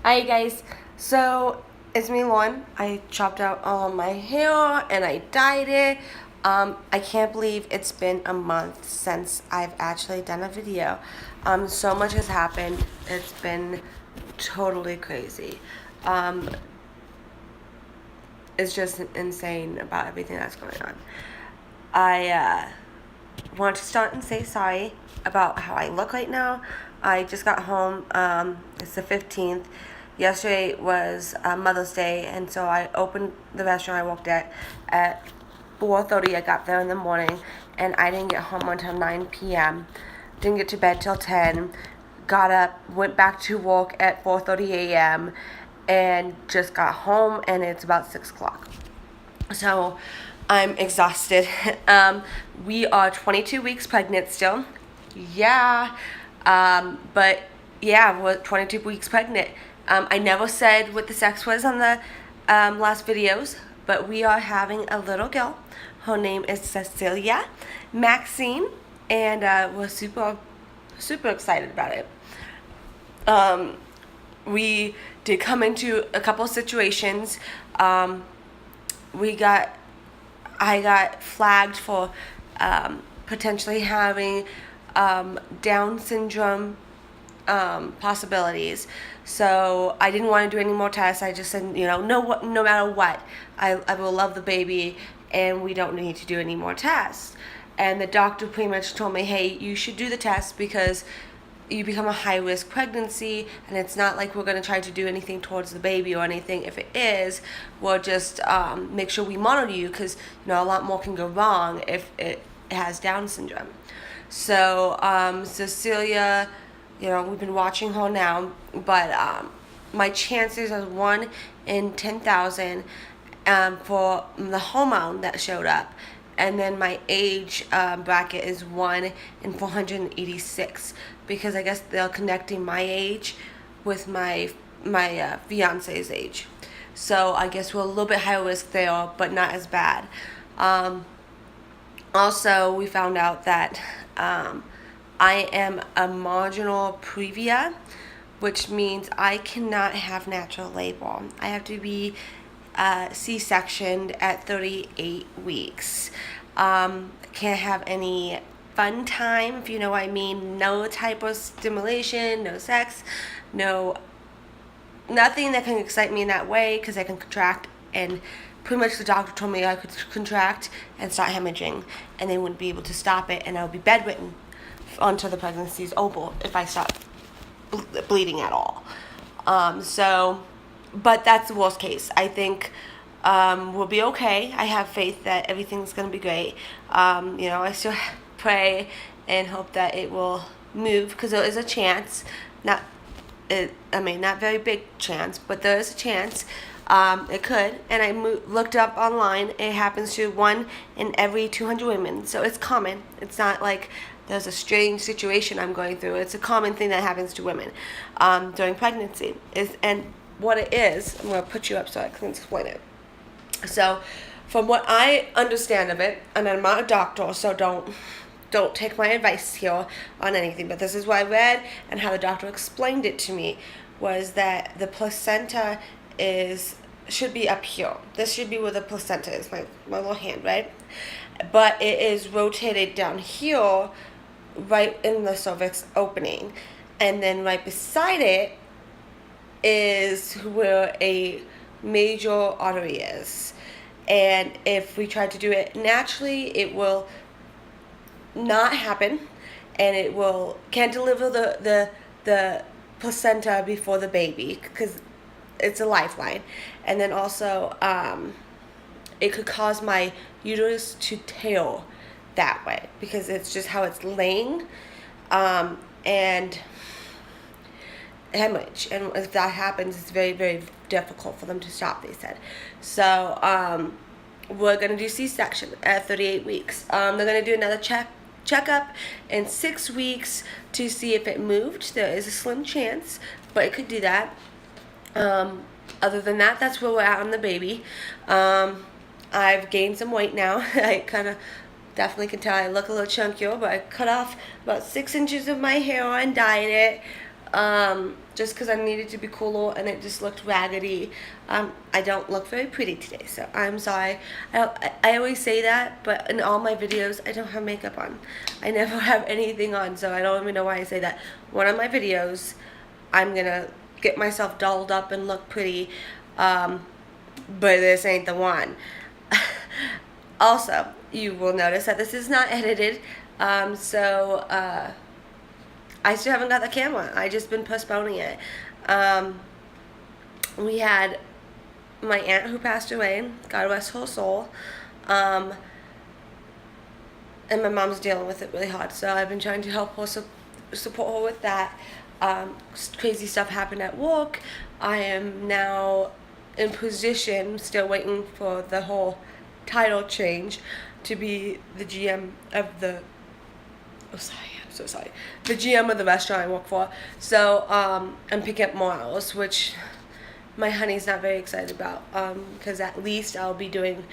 Hi guys, so it's me Lauren. I chopped out all of my hair and I dyed it. I can't believe it's been a month since I've actually done a video. So much has happened. It's been totally crazy. Um, it's just insane about everything that's going on. I want to start and say sorry about how I look right now. I just got home. It's the 15th. Yesterday was Mother's Day, and so I opened the restaurant I worked at 4:30. I got there in the morning, and I didn't get home until 9 p.m. Didn't get to bed till 10. Got up, went back to work at 4:30 a.m., and just got home, and it's about 6 o'clock. So I'm exhausted. We are 22 weeks pregnant still. Yeah. But yeah, we're 22 weeks pregnant. I never said what the sex was on the last videos, but we are having a little girl. Her name is Cecilia Maxine, and we're super excited about it. We did come into a couple situations. I got flagged for potentially having Down syndrome possibilities. So I didn't want to do any more tests. I just said, no matter what, I will love the baby, and we don't need to do any more tests. And the doctor pretty much told me, hey, you should do the test because you become a high-risk pregnancy, and it's not like we're going to try to do anything towards the baby or anything. If it is, we'll just make sure we monitor you, because a lot more can go wrong if it has Down syndrome. So Cecilia, we've been watching her now, but my chances are 1 in 10,000 for the hormone that showed up. And then my age bracket is 1 in 486, because I guess they're connecting my age with my fiance's age. So I guess we're a little bit higher risk there, but not as bad. Also, we found out that I am a marginal previa, which means I cannot have natural labor. I have to be C-sectioned at 38 weeks. Can't have any fun time, if you know what I mean. No type of stimulation, no sex, nothing that can excite me in that way, because I can contract, and pretty much the doctor told me I could contract and start hemorrhaging, and they wouldn't be able to stop it, and I would be bedridden until the pregnancy is over if I stop bleeding at all. But that's the worst case. I think we'll be okay. I have faith that everything's going to be great. I still pray and hope that it will move, because there is a chance. Not very big chance, but there is a chance. It could. And I looked up online. It happens to 1 in every 200 women. So it's common. It's not like there's a strange situation I'm going through. It's a common thing that happens to women during pregnancy. And what it is, I'm going to put you up so I can explain it. So from what I understand of it, and I'm not a doctor, so don't take my advice here on anything, but this is what I read and how the doctor explained it to me, was that the placenta should be up here. This should be where the placenta is, my little hand, right? But it is rotated down here, right in the cervix opening, and then right beside it is where a major artery is. And if we try to do it naturally, it will not happen, and it can't deliver the placenta before the baby, because it's a lifeline. And then also it could cause my uterus to tear that way, because it's just how it's laying, and hemorrhage. And if that happens, it's very, very difficult for them to stop, they said. So we're going to do C-section at 38 weeks. They're going to do another checkup in 6 weeks to see if it moved. There is a slim chance, but it could do that. Other than that, that's where we're at on the baby. I've gained some weight now. I kind of definitely can tell I look a little chunkier, but I cut off about 6 inches of my hair and dyed it. just because I needed to be cooler and it just looked raggedy. I don't look very pretty today, so I'm sorry. I always say that, but in all my videos, I don't have makeup on. I never have anything on, so I don't even know why I say that. One of my videos, I'm gonna get myself dolled up and look pretty, but this ain't the one. Also, you will notice that this is not edited, so I still haven't got the camera. I just been postponing it. We had my aunt who passed away, God rest her soul, and my mom's dealing with it really hard, so I've been trying to help her, support her with that. Crazy stuff happened at work. I am now in position, still waiting for the whole title change, to be the GM of the, oh sorry, I'm so sorry, the GM of the restaurant I work for. So, and pick up more hours, which my honey's not very excited about, because at least I'll be doing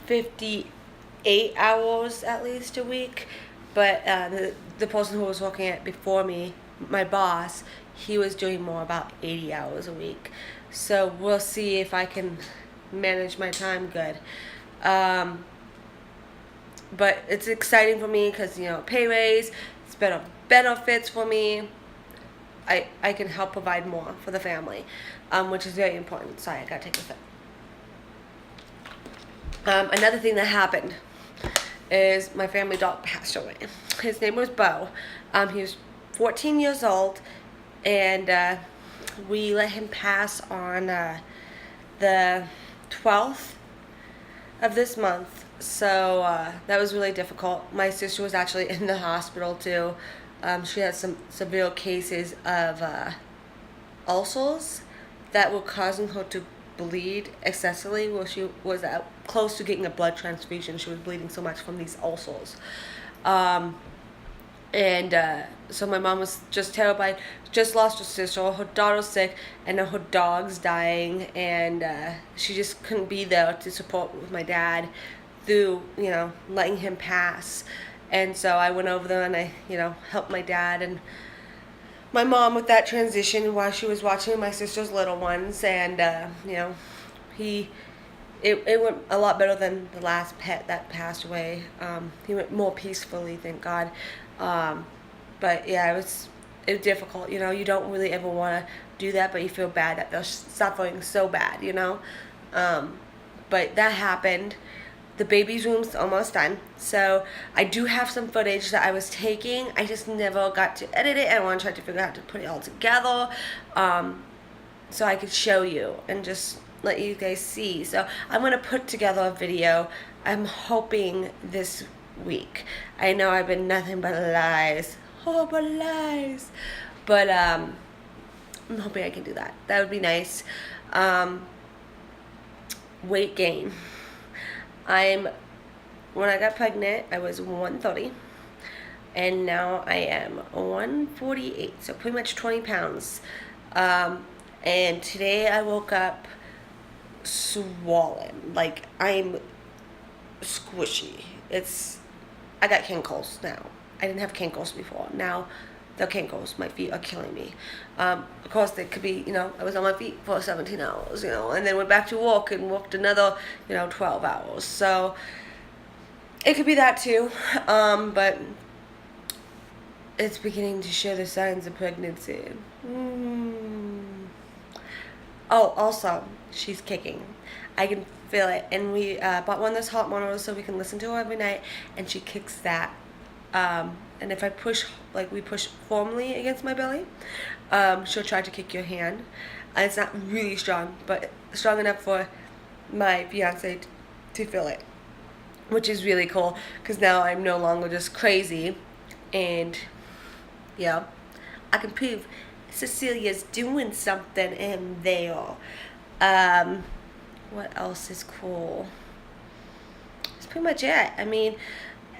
58 hours at least a week. But the person who was working at before me, my boss, he was doing more, about 80 hours a week. So we'll see if I can manage my time good. But it's exciting for me because, you know, pay raise, it's better benefits for me. I can help provide more for the family, which is very important. Sorry, I gotta take a sip. Another thing that happened is my family dog passed away. His name was Bo. He was 14 years old, and we let him pass on the 12th of this month. So that was really difficult. My sister was actually in the hospital too. She had some severe cases of ulcers that were causing her to bleed excessively. Well, she was close to getting a blood transfusion. She was bleeding so much from these ulcers. So my mom was just terrified. Just lost her sister, her daughter's sick, and her dog's dying, and she just couldn't be there to support with my dad through, you know, letting him pass. And so I went over there and I, you know, helped my dad and my mom with that transition while she was watching my sister's little ones. And you know, it went a lot better than the last pet that passed away. He went more peacefully, thank God. But yeah, it was difficult. You know, you don't really ever want to do that, but you feel bad that they're suffering so bad, you know. But that happened. The baby's room's almost done, so I do have some footage that I was taking. I just never got to edit it. I want to try to figure out how to put it all together, so I could show you and just let you guys see. So I'm gonna put together a video. I'm hoping this week. I know I've been nothing but lies, horrible lies, but I'm hoping I can do that. That would be nice. Weight gain. When I got pregnant, I was 130, and now I am 148, so pretty much 20 pounds. And today I woke up swollen, like I'm squishy. I got kinkles now. I didn't have kinkles before. Now the kinkles, my feet are killing me. Of course, they could be, you know, I was on my feet for 17 hours, you know, and then went back to work and worked another, you know, 12 hours. So it could be that too, but it's beginning to show the signs of pregnancy. Oh, also, she's kicking. I can feel it. And we bought one of those hot monitors so we can listen to her every night, and she kicks that. And if I push, like we push firmly against my belly, she'll try to kick your hand. It's not really strong, but strong enough for my fiance to feel it, which is really cool, because now I'm no longer just crazy, and yeah, I can prove Cecilia's doing something in there. What else is cool? That's pretty much it. I mean,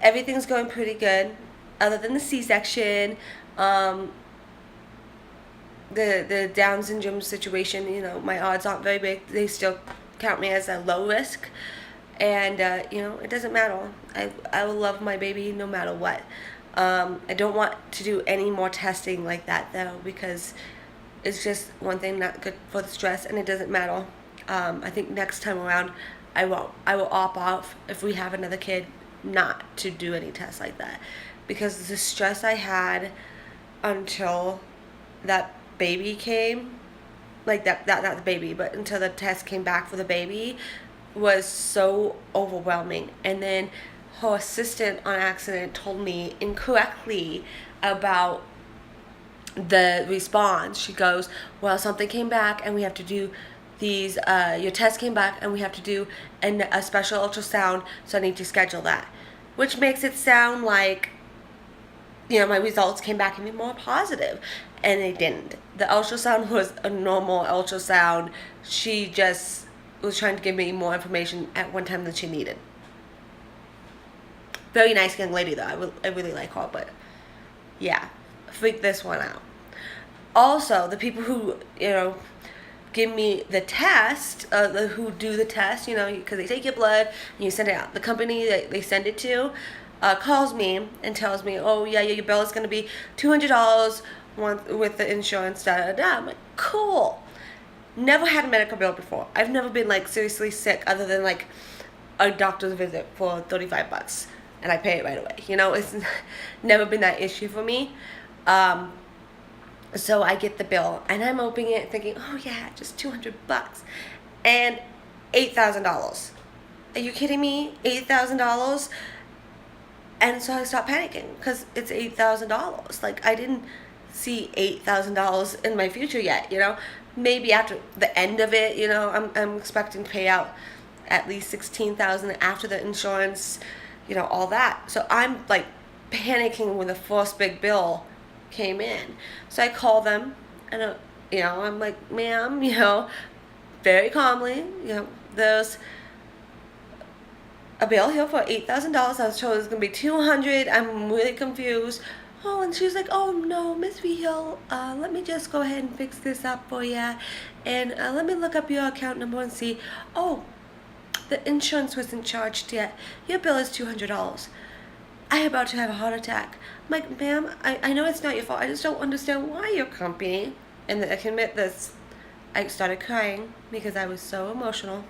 everything's going pretty good, other than the C-section. The Down syndrome situation, you know, my odds aren't very big. They still count me as a low risk, and you know, it doesn't matter. I will love my baby no matter what. I don't want to do any more testing like that though, because it's just one thing not good for the stress, and it doesn't matter. I think next time around, I will opt out if we have another kid not to do any tests like that, because the stress I had until that baby came, like that not the baby, but until the test came back for the baby, was so overwhelming. And then her assistant on accident told me incorrectly about the response. She goes, well, something came back and we have to do these, your test came back and we have to do a special ultrasound, so I need to schedule that. Which makes it sound like, my results came back even more positive. And they didn't. The ultrasound was a normal ultrasound. She just was trying to give me more information at one time than she needed. Very nice young lady though. I really like her, but yeah, freak this one out. Also, the people who, give me the test, who do the test, because they take your blood and you send it out. The company that they send it to calls me and tells me, oh yeah, your bill is going to be $200 with the insurance, da da da. I'm like, cool. Never had a medical bill before. I've never been like seriously sick other than like a doctor's visit for $35, and I pay it right away. It's never been that issue for me. So I get the bill and I'm opening it thinking, oh yeah, just $200 and $8,000. Are you kidding me? $8,000? And so I start panicking because it's $8,000. Like, I didn't see $8,000 in my future yet, Maybe after the end of it, I'm expecting to pay out at least $16,000 after the insurance, all that. So I'm like panicking when the first big bill came in. So I call them and I'm like, ma'am, very calmly, there's a bill here for $8,000. I was told it was gonna be $200. I'm really confused. Oh, and she's like, oh no, Miss Vigil, let me just go ahead and fix this up for you, and let me look up your account number and see. Oh, the insurance wasn't charged yet. Your bill is $200. I'm about to have a heart attack. I'm like, ma'am, I know it's not your fault. I just don't understand why your company, and I can admit this, I started crying because I was so emotional.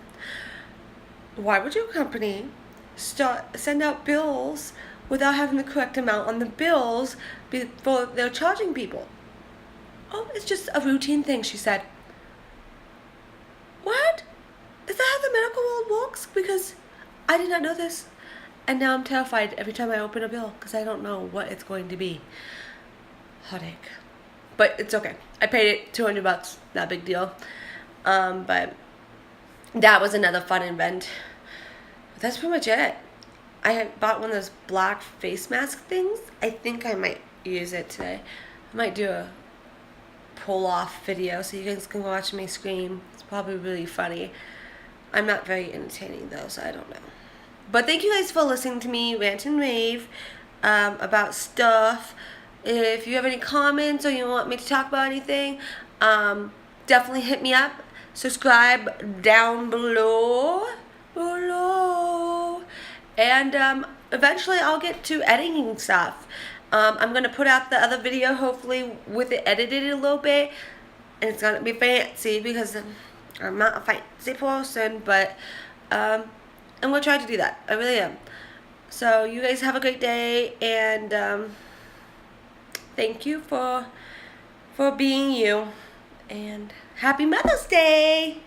Why would your company send out bills without having the correct amount on the bills before they're charging people? Oh, it's just a routine thing, she said. What? Is that how the medical world works? Because I did not know this. And now I'm terrified every time I open a bill because I don't know what it's going to be. Heartache. But it's okay. I paid it $200. Not a big deal. But that was another fun event. But that's pretty much it. I had bought one of those black face mask things. I think I might use it today. I might do a pull off video so you guys can watch me scream. It's probably really funny. I'm not very entertaining though, so I don't know. But thank you guys for listening to me rant and rave about stuff. If you have any comments or you want me to talk about anything, definitely hit me up. Subscribe down below. And eventually I'll get to editing stuff. I'm going to put out the other video, hopefully with it edited a little bit. And it's going to be fancy because I'm not a fancy person, but I'm going to try to do that. I really am. So you guys have a great day, and thank you for being you. And happy Mother's Day!